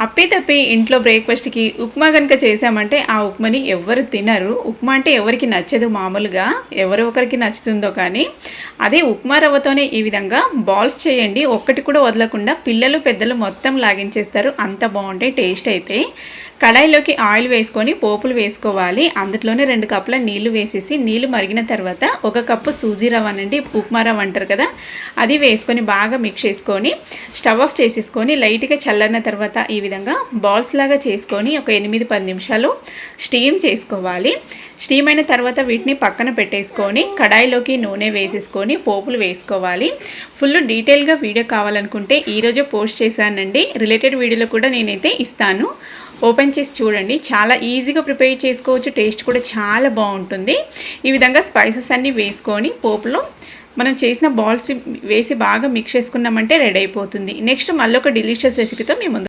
అప్పి తప్పి ఇంట్లో బ్రేక్ఫాస్ట్కి ఉప్మా కనుక చేసామంటే ఆ ఉప్మాని ఎవరు తినరు. ఉప్మా అంటే ఎవరికి నచ్చదు మామూలుగా, ఎవరో ఒకరికి నచ్చుతుందో కానీ. అదే ఉప్మా రవ్వతోనే ఈ విధంగా బాల్స్ చేయండి, ఒక్కటి కూడా వదలకుండా పిల్లలు పెద్దలు మొత్తం లాగించేస్తారు, అంత బాగుంటాయి టేస్ట్ అయితే. కడాయిలోకి ఆయిల్ వేసుకొని పోపులు వేసుకోవాలి. అందులోనే 2 కప్పుల నీళ్లు వేసేసి నీళ్లు మరిగిన తర్వాత 1 కప్పు సూజీ రవ్వనండి, ఉప్మా రవ్వ అంటారు కదా, అది వేసుకొని బాగా మిక్స్ చేసుకొని స్టవ్ ఆఫ్ చేసేసుకొని లైట్గా చల్లరిన తర్వాత ఈ విధంగా బాల్స్ లాగా చేసుకొని ఒక 8-10 నిమిషాలు స్టీమ్ చేసుకోవాలి. స్టీమ్ అయిన తర్వాత వీటిని పక్కన పెట్టేసుకొని కడాయిలోకి నూనె వేసేసుకొని పోపులు వేసుకోవాలి. ఫుల్ డీటెయిల్గా వీడియో కావాలనుకుంటే ఈరోజే పోస్ట్ చేశానండి, రిలేటెడ్ వీడియోలో కూడా నేనైతే ఇస్తాను, ఓపెన్ చేసి చూడండి. చాలా ఈజీగా ప్రిపేర్ చేసుకోవచ్చు, టేస్ట్ కూడా చాలా బాగుంటుంది. ఈ విధంగా స్పైసెస్ అన్నీ వేసుకొని పోపులో మనం చేసిన బాల్స్ వేసి బాగా మిక్స్ చేసుకున్నామంటే రెడీ అయిపోతుంది. నెక్స్ట్ మళ్ళీ ఒక డెలిషియస్ రెసిపీతో మీ ముందు